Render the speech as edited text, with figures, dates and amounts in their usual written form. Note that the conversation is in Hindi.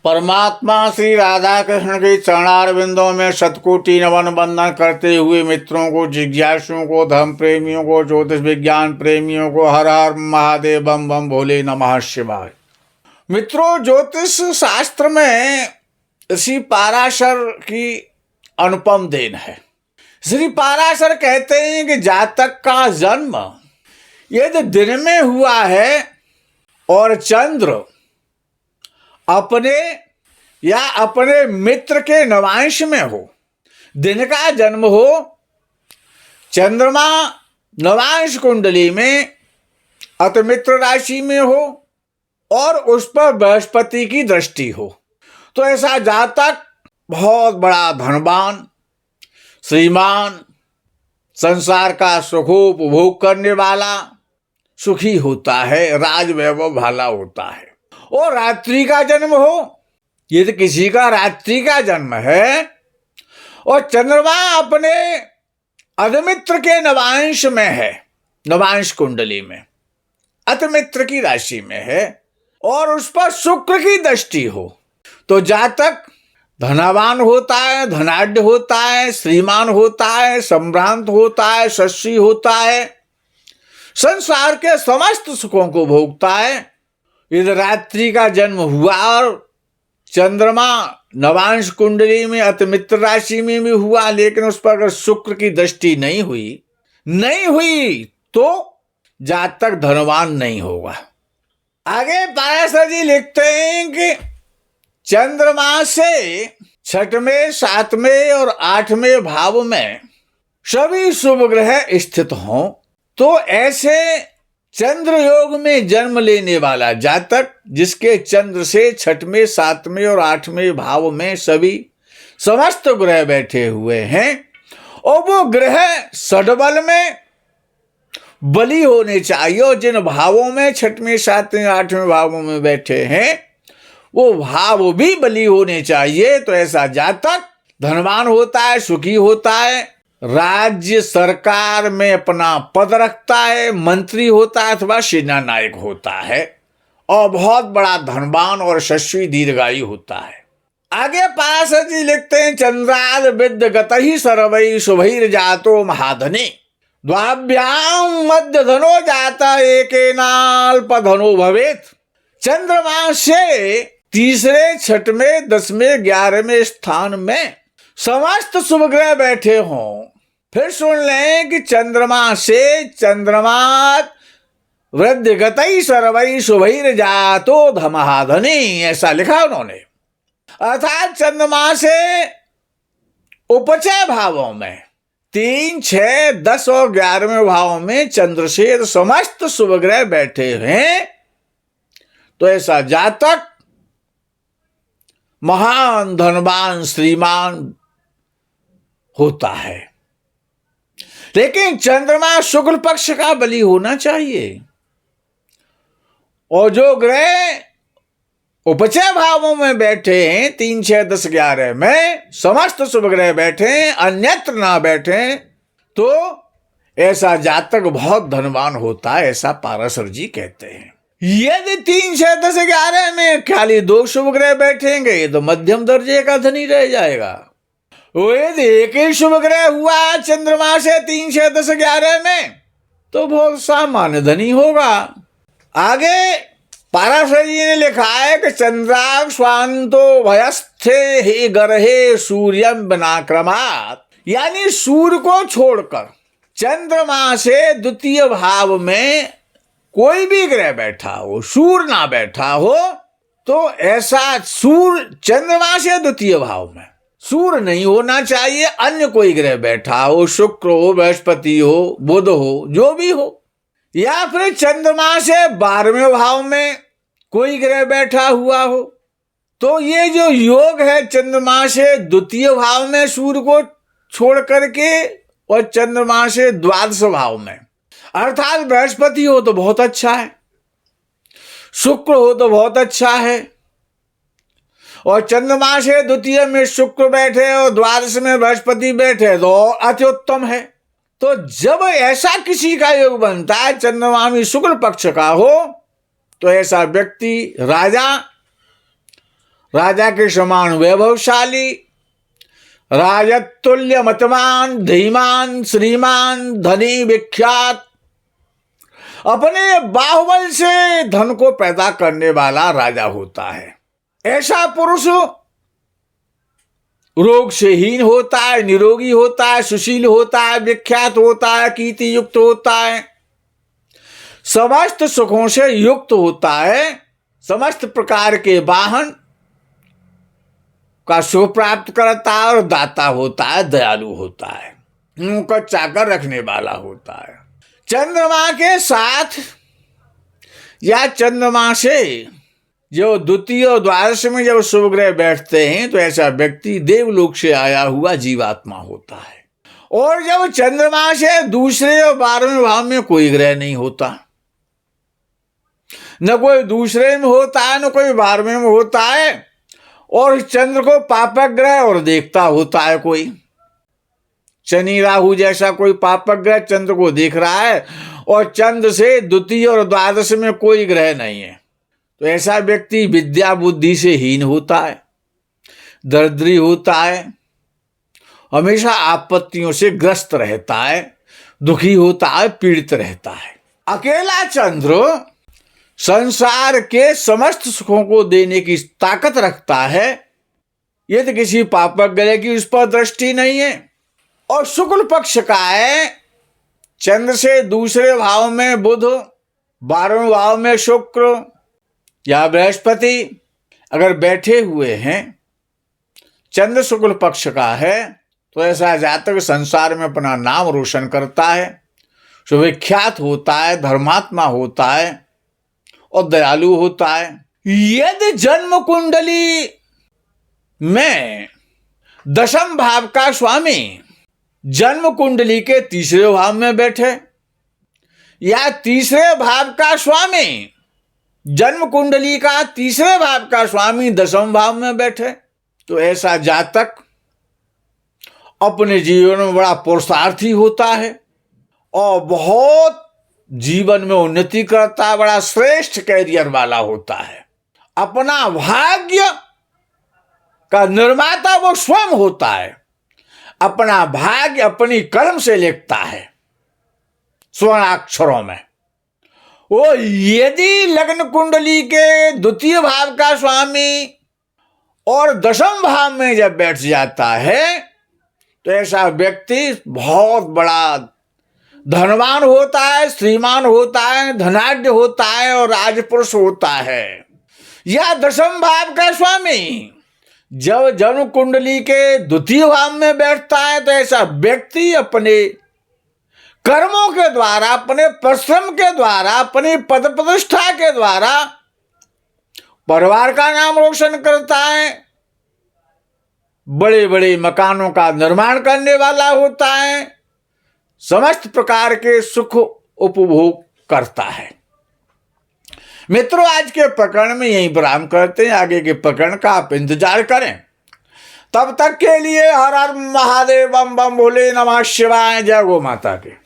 परमात्मा श्री राधा कृष्ण के चरणारविंदों में शतकोटि नमन वंदन करते हुए मित्रों को, जिज्ञासुओं को, धर्म प्रेमियों को, ज्योतिष विज्ञान प्रेमियों को हर हर महादेव बम बम भोले नमः शिवाय। मित्रों, ज्योतिष शास्त्र में श्री पाराशर की अनुपम देन है। श्री पाराशर कहते हैं कि जातक का जन्म यदि दिन में हुआ है और चंद्र अपने या अपने मित्र के नवांश में हो, दिन का जन्म हो, चंद्रमा नवांश कुंडली में अतिमित्र राशि में हो और उस पर बृहस्पति की दृष्टि हो, तो ऐसा जातक बहुत बड़ा धनवान, श्रीमान, संसार का सुखोपभोग करने वाला, सुखी होता है, राज वैभव भाला होता है। और रात्रि का जन्म हो, यदि किसी का रात्रि का जन्म है और चंद्रमा अपने अतिमित्र के नवांश में है, नवांश कुंडली में अतिमित्र की राशि में है और उस पर शुक्र की दृष्टि हो, तो जातक धनवान होता है, धनाढ्य होता है, श्रीमान होता है, संभ्रांत होता है, शस्वी होता है, संसार के समस्त सुखों को भोगता है। यदि रात्रि का जन्म हुआ और चंद्रमा नवांश कुंडली में अतिमित्र राशि में भी हुआ, लेकिन उस पर अगर शुक्र की दृष्टि नहीं हुई तो जातक धनवान नहीं होगा। आगे पाराशर जी लिखते हैं कि चंद्रमा से 6वें, 7वें और 8वें भाव में सभी शुभ ग्रह स्थित हों, तो ऐसे चंद्र योग में जन्म लेने वाला जातक, जिसके चंद्र से 6वें, 7वें और 8वें भाव में सभी समस्त ग्रह बैठे हुए हैं और वो ग्रह षड्बल में बली होने चाहिए, और जिन भावों में 6वें, 7वें, 8वें भावों में बैठे हैं वो भाव भी बली होने चाहिए, तो ऐसा जातक धनवान होता है, सुखी होता है, राज्य सरकार में अपना पद रखता है, मंत्री होता है अथवा सेना नायक होता है और बहुत बड़ा धनवान और यशस्वी दीर्घायु होता है। आगे पाराशर जी लिखते हैं, चंद्राद विद्य गतहि सर्वै शुभैर जातो महाधने द्वाभ्याम मध्य धनो जाता एकेनाल्प धनो भवेत। चंद्रमा से 3रे, 6वें, 10वें, 11वें स्थान में समस्त शुभ ग्रह बैठे हों। फिर सुन लें कि चंद्रमा से चंद्रमा वृद्धि गतई सर्वै शुभैर जातो धमहाधनी, ऐसा लिखा उन्होंने। अर्थात चंद्रमा से उपचय भावों में 3, 6, 10 और 11वें भावों में चंद्र से समस्त शुभ ग्रह बैठे हैं, तो ऐसा जातक महान धनवान श्रीमान होता है। लेकिन चंद्रमा शुक्ल पक्ष का बली होना चाहिए, और जो ग्रह उपचय भावों में बैठे हैं 3, 6, 10, 11 में समस्त शुभ ग्रह बैठे हैं, अन्यत्र ना बैठे, तो ऐसा जातक बहुत धनवान होता है, ऐसा पाराशर जी कहते हैं। यदि 3, 6, 10, 11 में खाली 2 शुभ ग्रह बैठेंगे तो मध्यम दर्जे का धनी रह जाएगा। वो यदि एक ही शुभ ग्रह हुआ चंद्रमा से 3, 6, 10, 11 में तो बहुत सामान्य धनी होगा। आगे पाराशर जी ने लिखा है कि चंद्राग स्वांतो भयस्थे ही गर्हे सूर्यम बिनाक्रमात्, यानी सूर्य को छोड़कर चंद्रमा से द्वितीय भाव में कोई भी ग्रह बैठा हो, सूर्य ना बैठा हो, तो ऐसा सूर्य चंद्रमा से द्वितीय भाव में सूर्य नहीं होना चाहिए, अन्य कोई ग्रह बैठा हो, शुक्र हो, बृहस्पति हो, बुध हो, जो भी हो, या फिर चंद्रमा से 12वें भाव में कोई ग्रह बैठा हुआ हो, तो ये जो योग है चंद्रमा से द्वितीय भाव में सूर्य को छोड़ करके और चंद्रमा से द्वादश भाव में, अर्थात बृहस्पति हो तो बहुत अच्छा है, शुक्र हो तो बहुत अच्छा है, और चंद्रमा से द्वितीय में शुक्र बैठे और द्वादश में बृहस्पति बैठे तो अति उत्तम है। तो जब ऐसा किसी का योग बनता है चंद्रमा में शुक्ल पक्ष का हो, तो ऐसा व्यक्ति राजा राजा के समान वैभवशाली, राजतुल्य मतमान, धीमान, श्रीमान, धनी, विख्यात, अपने बाहुबल से धन को पैदा करने वाला राजा होता है। ऐसा पुरुष रोग से हीन होता है, निरोगी होता है, सुशील होता है, विख्यात होता है, कीर्ति युक्त होता है, समस्त सुखों से युक्त होता है, समस्त प्रकार के वाहन का सुख प्राप्त करता है और दाता होता है, दयालु होता है, उनका चाकर रखने वाला होता है। चंद्रमा के साथ या चंद्रमा से जो द्वितीय और द्वादश में जब शुभ ग्रह बैठते हैं तो ऐसा व्यक्ति देवलोक से आया हुआ जीवात्मा होता है। और जब चंद्रमा से दूसरे और 12वें भाव में कोई ग्रह नहीं होता, न कोई दूसरे में होता है न कोई 12वें में होता है, और चंद्र को पापक ग्रह और देखता होता है कोई, शनि राहु जैसा कोई पापक ग्रह चंद्र को देख रहा है, और चंद्र से द्वितीय और द्वादश में कोई ग्रह नहीं है, तो ऐसा व्यक्ति विद्या बुद्धि से हीन होता है, दरिद्री होता है, हमेशा आपत्तियों से ग्रस्त रहता है, दुखी होता है, पीड़ित रहता है। अकेला चंद्र संसार के समस्त सुखों को देने की ताकत रखता है, यदि किसी पापक ग्रह की उस पर दृष्टि नहीं है। और शुक्ल पक्ष का है, चंद्र से दूसरे भाव में बुध, 12वें भाव में शुक्र या बृहस्पति अगर बैठे हुए हैं, चंद्र शुक्ल पक्ष का है, तो ऐसा जातक संसार में अपना नाम रोशन करता है, सुविख्यात होता है, धर्मात्मा होता है और दयालु होता है। यदि जन्म कुंडली में दशम भाव का स्वामी जन्म कुंडली के तीसरे भाव में बैठे, या तीसरे भाव का स्वामी जन्म कुंडली का तीसरे भाव का स्वामी दशम भाव में बैठे, तो ऐसा जातक अपने जीवन में बड़ा पुरुषार्थी होता है और बहुत जीवन में उन्नति करता है, बड़ा श्रेष्ठ कैरियर वाला होता है। अपना भाग्य का निर्माता वो स्वयं होता है, अपना भाग्य अपनी कलम से लिखता है स्वर्णाक्षरों में। वो यदि लग्न कुंडली के द्वितीय भाव का स्वामी और दशम भाव में जब बैठ जाता है, तो ऐसा व्यक्ति बहुत बड़ा धनवान होता है, श्रीमान होता है, धनाढ्य होता है और राजपुरुष होता है। या दशम भाव का स्वामी जब जन्म कुंडली के द्वितीय भाव में बैठता है, तो ऐसा व्यक्ति अपने कर्मों के द्वारा, अपने परिश्रम के द्वारा, अपनी पद प्रतिष्ठा के द्वारा परिवार का नाम रोशन करता है, बड़े बड़े मकानों का निर्माण करने वाला होता है, समस्त प्रकार के सुख उपभोग करता है। मित्रों, आज के प्रकरण में यही विराम करते हैं, आगे के प्रकरण का आप इंतजार करें। तब तक के लिए हर हर महादेव, बम बम भोले, नमः शिवाय, जय गो माता के।